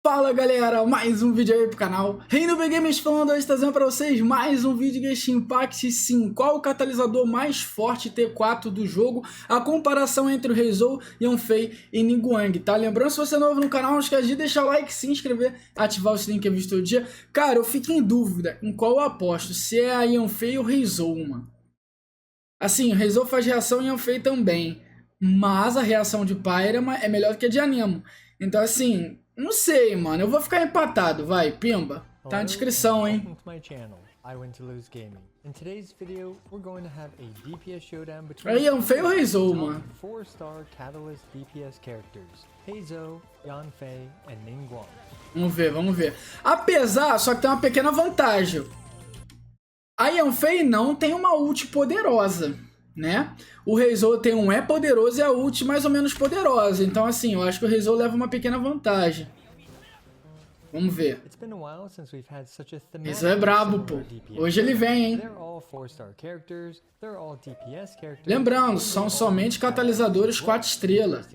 Fala galera, mais um vídeo aí pro canal REINOOBGAMES falando hoje, trazendo pra vocês mais um vídeo de Genshin Impact 5. Qual o catalisador mais forte T4 do jogo? A comparação entre o Heizou, Yanfei e Ningguang, tá? Lembrando, se você é novo no canal, não esquece de deixar o like, se inscrever, ativar o sininho que é visto todo dia. Cara, eu fico em dúvida em qual eu aposto, se é a Yanfei ou o Heizou, mano. Assim, o Heizou faz reação e Yanfei também, mas a reação de Pyra é melhor do que a de Anemo. Então assim, não sei, mano. Eu vou ficar empatado, vai, pimba. Tá na descrição, hein. Aí, Yanfei ou Heizou, mano? Vamos ver, vamos ver. Apesar, só que tem uma pequena vantagem. A Yanfei não tem uma ult poderosa, né? O Heizou tem um E poderoso e a ult mais ou menos poderosa. Então, assim, eu acho que o Heizou leva uma pequena vantagem. Vamos ver. Heizou é brabo, pô. Hoje ele vem, hein? Lembrando, são somente catalisadores 4 estrelas.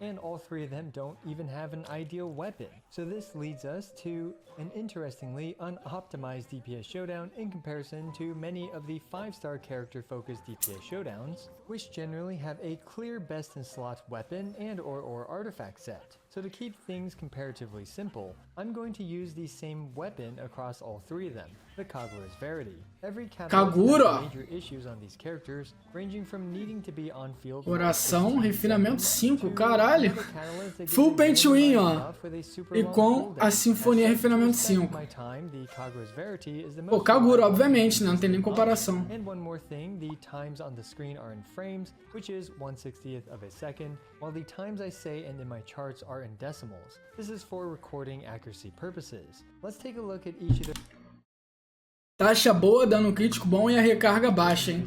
And all three of them don't even have an ideal weapon. So this leads us to an interestingly unoptimized DPS showdown in comparison to many of the 5-star character-focused DPS showdowns, which generally have a clear best-in-slot weapon and/or artifact set. So to keep things comparatively simple, I'm going to use the same weapon across all three of them, the Kagura's Verity. Every Kagura has major issues on these characters, ranging from needing to be on field. Coração, refinamento 5, caralho. Full Pente, ó. E com a Sinfonia refinamento 5. Pô, Kagura, obviamente, né? Não tem nem comparação. And one more thing, the times on the screen are in frames, which is 1/60th of a second, while the times I say and in my charts are in decimals. This is for recording accuracy purposes. Let's take a look at each of the... Taxa boa, dano crítico bom e a recarga baixa, hein?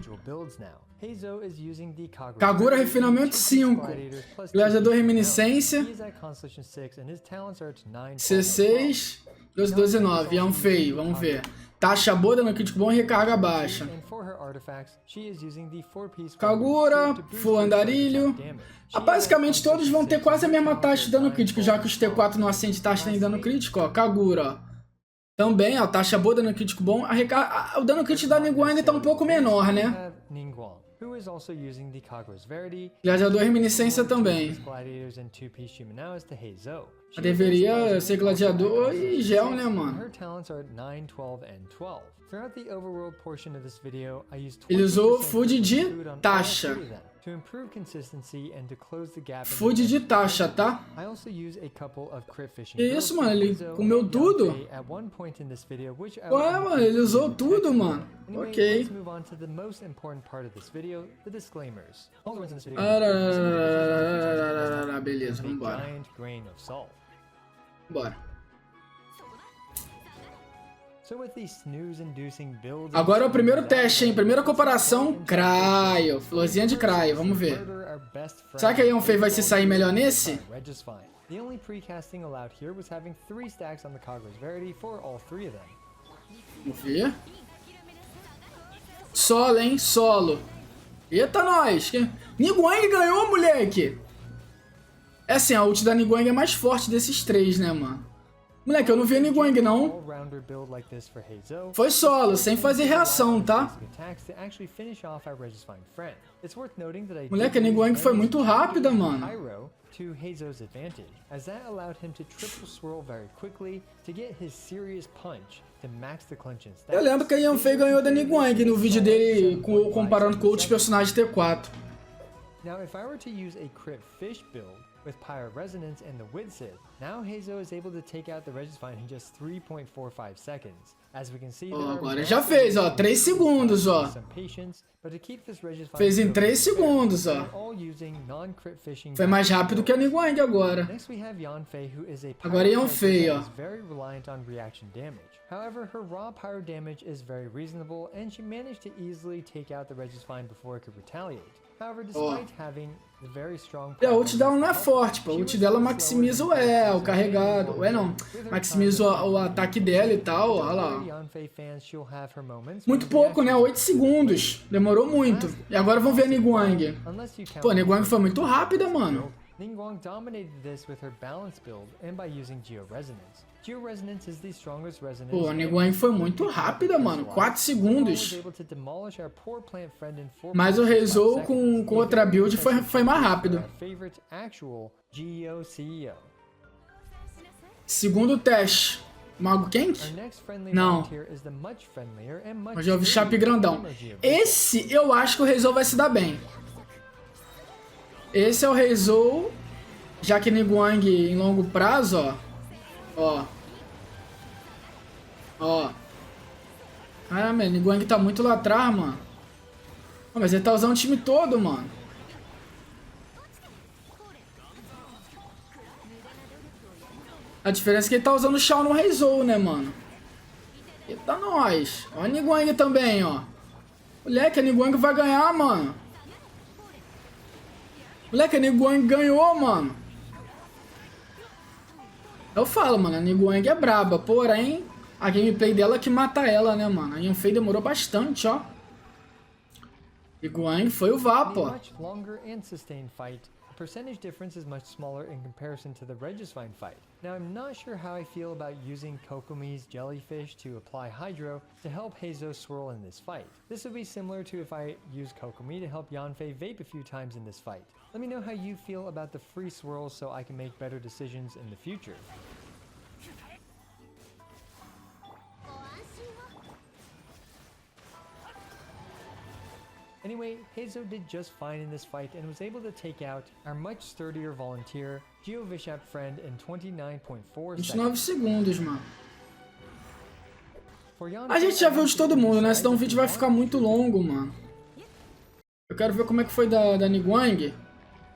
Kagura refinamento 5. Gladiador reminiscência. C6. 12, 9. Yanfei, vamos ver. Taxa boa, dano crítico bom e recarga baixa. Kagura, full andarilho. Basicamente todos vão ter quase a mesma taxa de dano crítico, já que os T4 não acende taxa nem dano crítico, ó. Kagura, ó. Também, ó, taxa boa, dano crítico bom. O dano crítico da Ningguang tá um pouco menor, né? Gladiador reminiscência também. Deveria ser gladiador e gel, né, mano? Ele usou food de taxa. Food de taxa, tá? Que isso, mano? Ele comeu tudo? Ué, mano, ele usou tudo, mano. Ok. Beleza, vambora. Bora. Agora é o primeiro teste, hein? Primeira comparação, Cryo. Florzinha de Cryo, vamos ver. Será que a Yanfei vai se sair melhor nesse? Vamos ver. Solo, hein? Solo. Eita, nós! Ningguang ganhou, moleque! É assim, a ult da Ningguang é mais forte desses três, né, mano? Moleque, eu não vi a Ningguang, não. Foi solo, sem fazer reação, tá? Moleque, a Ningguang foi muito rápida, mano. Eu lembro que a Yanfei ganhou da Ningguang no vídeo dele comparando com outros personagens T4. Now, if I were to use a crit fish build with Pyre Resonance and the Widsit, now Heizou is able to take out the Regisvine in just 3.45 seconds. As we can see, agora já fez, ó, 3 segundos, ó. Fez em 3 segundos, ó. Foi mais rápido que a Ningguang agora. Agora é Yanfei, ó. However, her raw pyro damage is very reasonable, and she managed to easily take out the Regisvine before it could retaliate. However, despite having the very strong E a ult dela não é forte, pô. A ult dela maximiza o carregado. Não. Maximiza o ataque dela e tal, olha lá. Muito pouco, né? 8 segundos. Demorou muito. E agora vamos ver a Ningguang. Pô, a Ningguang foi muito rápida, mano. Ningguang dominated this with her balance build and by using Georesonance. Georesonance is the strongest resonance. Pô, a Ningguang foi muito rápida, mano. 4 segundos. Mas o Heizou com outra build foi mais rápido. Segundo teste. Mago quente? Não. Eu já ouvi Chape grandão. Esse eu acho que o Heizou vai se dar bem. Esse é o Heizou, já que Ningguang em longo prazo, ó. Caramba, o Ningguang tá muito lá atrás, mano. Mas ele tá usando o time todo, mano. A diferença é que ele tá usando o Shao no Heizou, né, mano? Eita, nós. Ó a Ningguang também, ó. Moleque, a Ningguang vai ganhar, mano. Moleque, a Ningguang ganhou, mano. Eu falo, mano, a Ningguang é braba, porém, a gameplay dela que mata ela, né, mano? A Yanfei demorou bastante, ó. Ningguang foi o vapo, ó. Percentage difference is much smaller in comparison to the Regisvine fight. Now I'm not sure how I feel about using Kokomi's jellyfish to apply Hydro to help Heizou swirl in this fight. This would be similar to if I use Kokomi to help Yanfei vape a few times in this fight. Let me know how you feel about the free swirls so I can make better decisions in the future. Anyway, Heizou did just fine in this fight and was able to take out our much sturdier volunteer, GeoVishap friend, in 29.4 seconds. 29 segundos, mano. A gente já viu de todo mundo, né? Senão o vídeo vai ficar muito longo, mano. Eu quero ver como é que foi da Ningguang.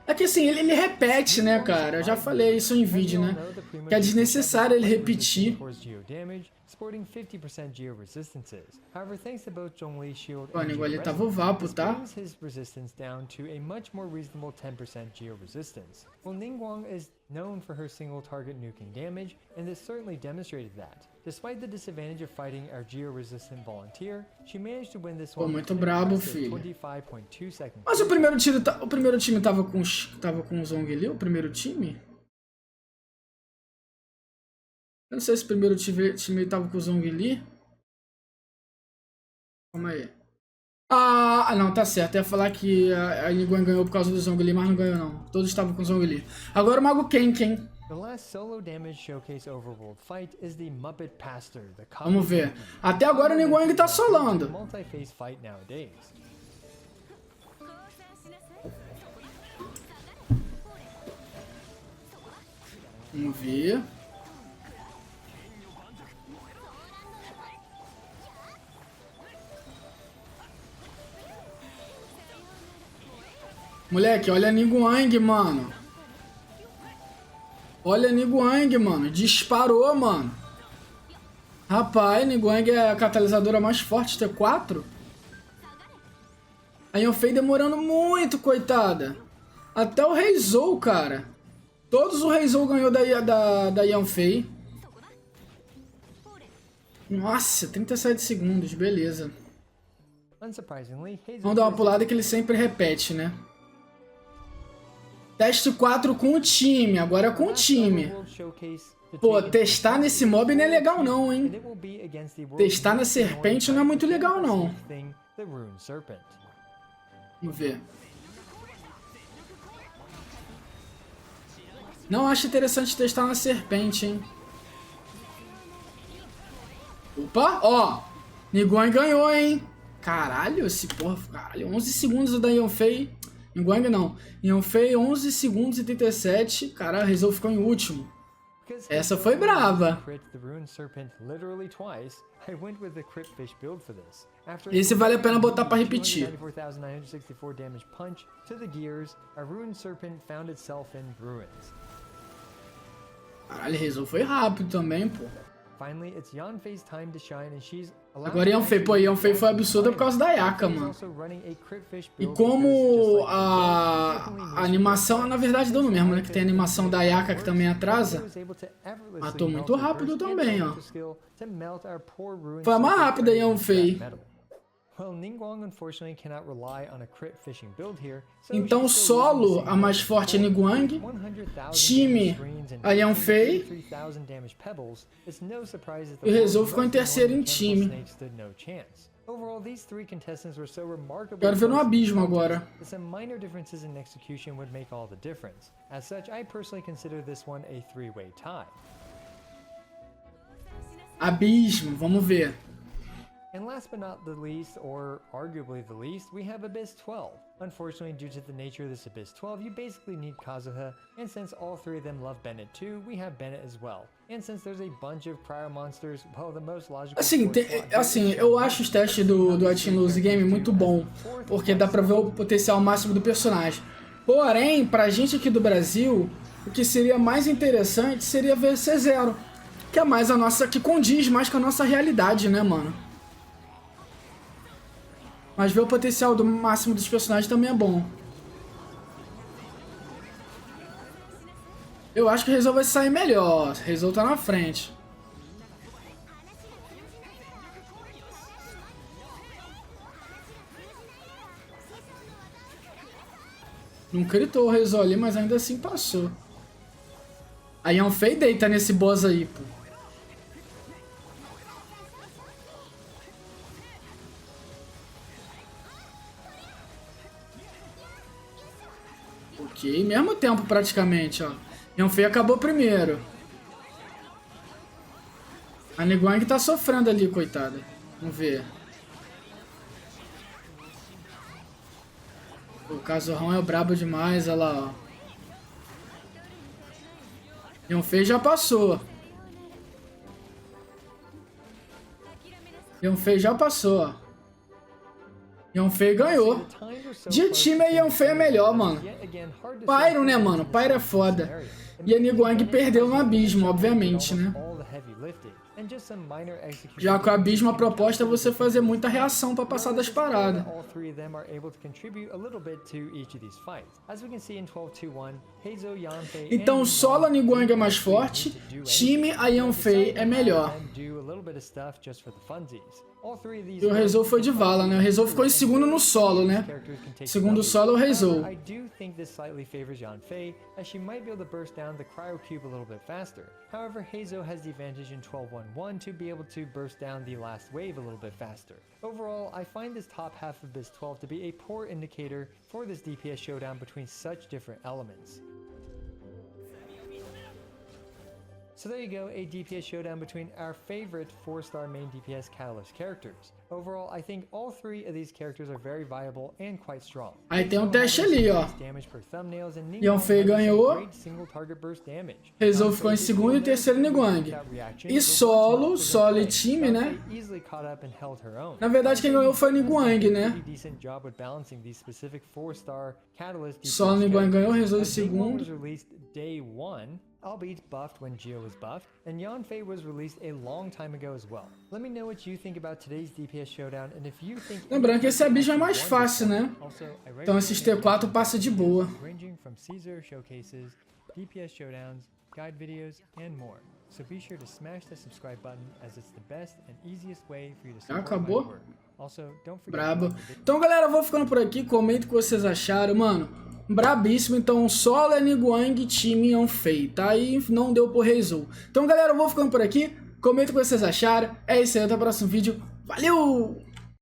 É que assim, ele repete, né, cara? Eu já falei isso em vídeo, né? Que é desnecessário ele repetir. O Ningguang tava o vapo, tá? Well, Ningguang is known for her single target nuking damage, and this certainly demonstrated that. Despite the disadvantage of fighting our geo-resistant volunteer, she managed to win this one. Pô, muito brabo, filho. 25.2 seconds. Mas o primeiro time tava com o Zhongli, o primeiro time? Eu não sei se o primeiro time tava com o Zhongli. Calma aí. Ah, não, tá certo. Eu ia falar que a Ningguang ganhou por causa do Zhongli, mas não ganhou, não. Todos estavam com o Zhongli. Agora o Mago Quem. The last solo damage showcase overworld fight is the Muppet Pastor, the Vamos ver. Até agora o Ningguang tá solando. multi-phase fight nowadays. Vamos ver. Moleque, olha a Ningguang, mano. Olha a Ningguang, mano. Disparou, mano. Rapaz, a Ningguang é a catalisadora mais forte, T4. A Yanfei demorando muito, coitada. Até o Heizou, cara. Todos o Heizou ganhou da Yanfei. Nossa, 37 segundos, beleza. Vamos dar uma pulada que ele sempre repete, né? Teste 4 com o time, agora é com o time. Pô, testar nesse mob não é legal não, hein? Testar na serpente não é muito legal não. Vamos ver. Não acho interessante testar na serpente, hein? Opa, ó. Ningguang ganhou, hein? Caralho, esse porra... Caralho, 11 segundos da Yanfei... Ningguang não. Yanfei 11 segundos e 37. Caralho, Heizou ficou em último. Essa foi brava. Esse vale a pena botar pra repetir. Caralho, Heizou foi rápido também, pô. Finally, it's Yanfei's time to shine and she's Agora Yanfei, pô, Yanfei foi absurda por causa da Yaka, mano. E como a animação, na verdade deu no mesmo, né? Que tem a animação da Yaka que também atrasa. Matou muito rápido também, ó. Foi a mais rápida Yanfei. Então solo a mais forte é Ningguang, time a Yanfei e o Heizou ficou em terceiro em time. Quero ver no abismo agora. Abismo, vamos ver. And last but not the least, or arguably the least, we have Abyss 12. Unfortunately, due to the nature of this Abyss 12, you basically need Kazuha, and since all three of them love Bennett too, we have Bennett as well. And since there's a bunch of cryo monsters, well, the most logical... Assim, eu acho os testes do Atin Lose Game muito bom, porque dá pra ver o potencial máximo do personagem. Porém, pra gente aqui do Brasil, o que seria mais interessante seria ver C0, que é mais a nossa, que condiz mais com a nossa realidade, né, mano? Mas ver o potencial do máximo dos personagens também é bom. Eu acho que o Heizou vai sair melhor. O Heizou tá na frente. Não gritou o Heizou ali, mas ainda assim passou. A Yanfei deita nesse boss aí, pô. Ok, mesmo tempo praticamente, ó. Yanfei acabou primeiro. A Ningguang tá sofrendo ali, coitada. Vamos ver. O Cazorrão é brabo demais, olha lá, ó. Yanfei já passou. Yanfei já passou, ó. Yanfei ganhou. De time a Yanfei é melhor, mano. Pyro, né, mano? Pyro é foda. E a Ningguang perdeu no abismo, obviamente, né? Já com o abismo, a proposta é você fazer muita reação pra passar das paradas. Então, solo a Ningguang é mais forte, time a Yanfei é melhor. E o Heizou foi de vala, né? O Heizou ficou em segundo no solo, né? Segundo solo, o Heizou. However, Heizou has the advantage in 12-1-1 to be able to burst down the last wave a little bit faster. Overall, I find this top half of Abyss 12 to be a poor indicator for this DPS showdown between such different elements. So there you go, a DPS showdown between our favorite 4-star main DPS Catalyst characters. Overall, I think all three of these characters are very viable and quite strong. Aí tem um teste ali, ó. Yanfei ganhou. Heizou ficou em segundo e terceiro Ningguang. E solo e time, né? Na verdade, quem ganhou foi Ningguang, né? Solo Ningguang ganhou, Heizou em segundo. Albeit buffed when Geo was buffed, and Yanfei was released a long time ago as well. Let me know what you think about today's DPS showdown, and if you think... Lembrando que esse abismo é mais fácil, né? Então esses T4 passa de boa. Ranging from Caesar showcases, DPS showdowns, guide videos, and more. So be sure to smash the subscribe button, as it's the best and easiest way for you to support my work. Also, don't forget... Brabo. Então, galera, eu vou ficando por aqui. Comenta o que vocês acharam, mano. Brabíssimo, então solo é Ningguang, time Yanfei, tá? E não deu por Heizou. Então, galera, eu vou ficando por aqui. Comenta o que vocês acharam. É isso aí, até o próximo vídeo. Valeu!